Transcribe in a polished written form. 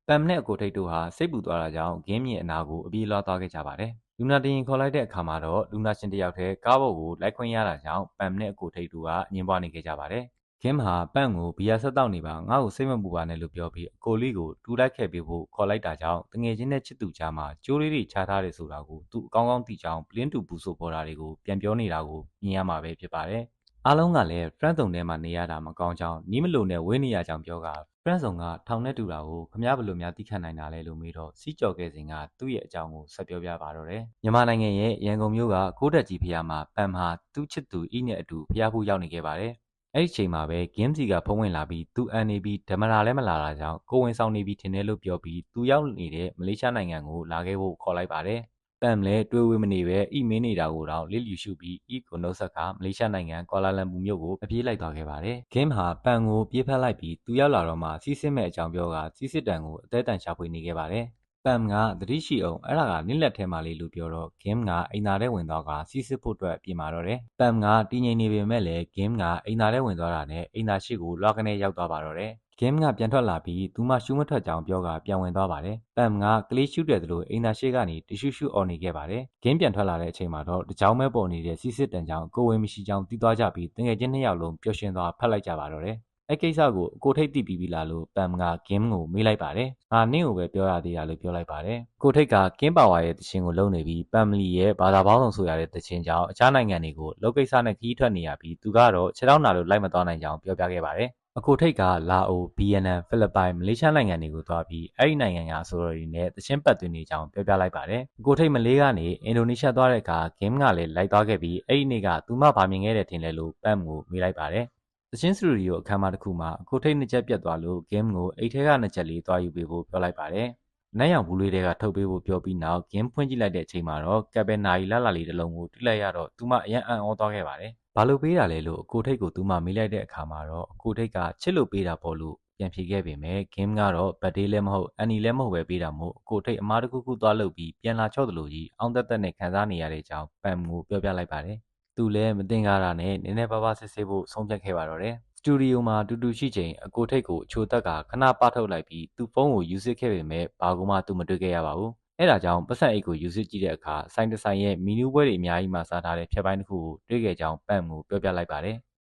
ပမ်နဲ့အကိုထိတ်တို့ဟာစိတ်ပူသွားတာကြောင့်ဂင်းမြင့်အနာကိုအပြေးလွှားသွားခဲ့ကြပါတယ်။လူနာတင်ရင်ခေါ်လိုက်တဲ့အခါမှာတော့လူနာရှင်တစ်ယောက်တည်းကားပေါ်ကိုလိုက်ခွင့်ရတာကြောင့်ပမ်နဲ့အကိုထိတ်တို့ကအငင်းပွားနေခဲ့ကြပါတယ်။ဂင်းဟာပမ်ကိုဘီယာဆက်တောက်နေပါငါ့ကိုစိတ်မပူပါနဲ့လို့ပြောပြီးအကိုလေးကိုတူလိုက်ခဲ့ပေးဖို့ခေါ်လိုက်တာကြောင့်တငယ်ချင်းနဲ့ချစ်သူကြားမှာကြိုးလေးတွေချထားတယ်ဆိုတာကိုသူအကောင်းကောင်းသိကြောင်းပလင်းတူပူဆိုပေါ်တာတွေကိုပြန်ပြောနေတာကိုမြင်ရမှာပဲဖြစ်ပါတယ်။အားလုံးကလည်း friend တုံထဲမှာနေရတာမကောင်းကြောင်းနီးမလို့နဲ့ဝေးနေရကြောင်းပြောက friend ဆောင်ကထောင်နဲ့တူတာကိုခမရဘလို့များသိခံနိုင်တာလဲလို့မေးတော့စီးကြော်ခဲ့စဉ်ကသူ့ရဲ့အကြောင်းကိုဆက်ပြောပြပါတော့တယ်။မြန်မာနိုင်ငံရဲ့ရန်ကုန်မြို့ကကိုးတက်ကြီးဖျားမှာပမ်ဟာသူ့ချစ်သူဤနဲ့အတူဖျားဖို့ရောက်နေခဲ့ပါတယ်။အဲ့ဒီချိန်မှာပဲဂင်းစီကဖုံးဝင်လာပြီးသူအန်နေပြီးဓမ္မရာလည်းမလာတာကြောင့်ကိုဝင်ဆောင်နေပြီးထင်တယ်လို့ပြောပြီးသူရောက်နေတဲ့မလေးရှားနိုင်ငံကိုလာခဲ့ဖို့ခေါ်လိုက်ပါတယ်။ပမ်လည်းတွေးဝေးမနေပဲဤမင်းနေတာကိုတော့လစ်လျူရှုပြီးဤကိုနှုတ်ဆက်ခါမလေးရှားနိုင်ငံကွာလာလမ်ပူမြို့ကိုအပြေးလိုက်သွားခဲ့ပါတယ်။ဂင်းဟာပမ်ကိုပြေးဖက်လိုက်ပြီးသူရောက်လာတော့မှစီးစစ်မဲ့အကြောင်းပြောကစီးစစ်တန်ကိုအသေးတန်ရှာဖွေနေခဲ့ပါတယ်။ပမ်ကသတိရှိအောင်အဲ့ဒါကနင့်လက်ထဲမှာလေးလို့ပြောတော့ဂင်းကအိမ်သားထဲဝင်သွားကစီးစစ်ဖို့အတွက်ပြင်မာတော့တယ်။ပမ်ကတည်ငြိမ်နေပေမဲ့လည်းဂင်းကအိမ်သားထဲဝင်သွားတာနဲ့အိမ်သားရှိကိုလွှားကနေရောက်သွားပါတော့တယ်။ဂင်းကပြန်ထွက်လာပြီးသူမှရှူးမထွက်ကြောင်ပြောကပြန်ဝင်သွားပါတယ်။ပမ်ကကလေးရှူးတယ်သလိုအိမ်သားရှိကနေတရှူးရှူးအော်နေခဲ့ပါတယ်။ဂင်းပြန်ထွက်လာတဲ့အချိန်မှာတော့တကြောင်မဲပေါ်နေတဲ့စီးစစ်တန်ကြောင်ကိုဝင်မရှိကြောင်တီးသွားကြပြီးတငယ်ချင်းနှစ်ယောက်လုံးပျော်ရွှင်သွားဖက်လိုက်ကြပါတော့တယ်။အဲ့ကိစ္စကိုအကိုထိတ်သိပြီးပြီလားလို့ပမ်ကဂင်းကိုမေးလိုက်ပါတယ်။ငါနင့်ကိုပဲပြောရသေးတာလို့ပြောလိုက်ပါတယ်။ကိုထိတ်ကကင်းပါဝါရဲ့တခြင်းကိုလုံနေပြီးပမ်မလီရဲ့ဘာသာပေါင်းဆောင်ဆိုရတဲ့တခြင်းကြောင့်အခြားနိုင်ငံတွေကိုလောကိစ္စနဲ့ခီးထွက်နေရပြီးသူကတော့ခြေထောက်နာလို့လိုက်မသွားနိုင်ကြောင်းပြောပြခဲ့ပါတယ်။အကိုထိတ်ကလာအို၊ဗီယက်နမ်၊ဖိလစ်ပိုင်၊မလေးရှားနိုင်ငံတွေကိုသွားပြီးအဲ့ဒီနိုင်ငံကအဆိုတော်တွေနဲ့တခြင်းပတ်သွင်းနေကြောင်းပြောပြလိုက်ပါတယ်။အကိုထိတ်မလေးကနေအင်ဒိုနီးရှားသွားတဲ့အခါဂင်းကလည်းလိုက်သွားခဲ့ပြီးအဲ့ဒီနေ့ကသူမှဗာမြင်ခဲ့တယ်ထင်တယ်လို့ပမ်ကိုမေးလိုက်ပါတယ်။တချင်းစတူဒီယိုအခမ်းအနားတစ်ခုမှာအကိုထိတ်နှစ်ချက်ပြတ်သွားလို့ဂင်းကိုအိတ်ထဲကနှစ်ချက်လေးသွားယူပေးဖို့ပြောလိုက်ပါတယ်။နက်ရောင်ဘူးလေးတွေကထုတ်ပေးဖို့ပြောပြီးနောက်ဂင်းဖွင့်ကြည့်လိုက်တဲ့အချိန်မှာတော့ကပ်ပဲနာရီလာလေးတစ်လုံးကိုတွေ့လိုက်ရတော့သူမအယံအံ့ဩသွားခဲ့ပါတယ်။ဘာလို့ပေးတာလဲလို့အကိုထိတ်ကိုသူမမေးလိုက်တဲ့အခါမှာတော့အကိုထိတ်ကချစ်လို့ပေးတာပေါ့လို့ပြန်ဖြေခဲ့ပေမဲ့ဂင်းကတော့ဘတ်ဒေးလည်းမဟုတ်အန်နီလည်းမဟုတ်ပဲပေးတာမို့အကိုထိတ်အမားတစ်ခုခုသွားလုပ်ပြီးပြန်လာချော့တယ်လို့ကြီးအောင်းတက်တက်နဲ့ခံစားနေရတဲ့အကြောင်းပမ်ကိုပြောပြလိုက်ပါတယ်။သူလည်းမတင်ကားတာနဲ့နည်းနည်းပါးပါးစစ်ဆေးဖို့ဆုံးဖြတ်ခဲ့ပါတော့တယ်။စတူဒီယိုမှာတူတူရှိချိန်အကိုထိတ်ကိုအချိုတက်ကခဏပထုတ်လိုက်ပြီးသူ့ဖုန်းကိုယူစစ်ခဲ့ပေမဲ့ဘာကူမှသူမတွေ့ခဲ့ရပါဘူး။အဲ့ဒါကြောင့်ပတ်စံအိတ်ကိုယူစစ်ကြည့်တဲ့အခါဆိုင်တဆိုင်ရဲ့မီနူးပွဲတွေအများကြီးမှစားထားတဲ့ဖြတ်ပိုင်းတစ်ခုကိုတွေ့ခဲ့ကြောင်းပမ်ကိုပြောပြလိုက်ပါတယ်။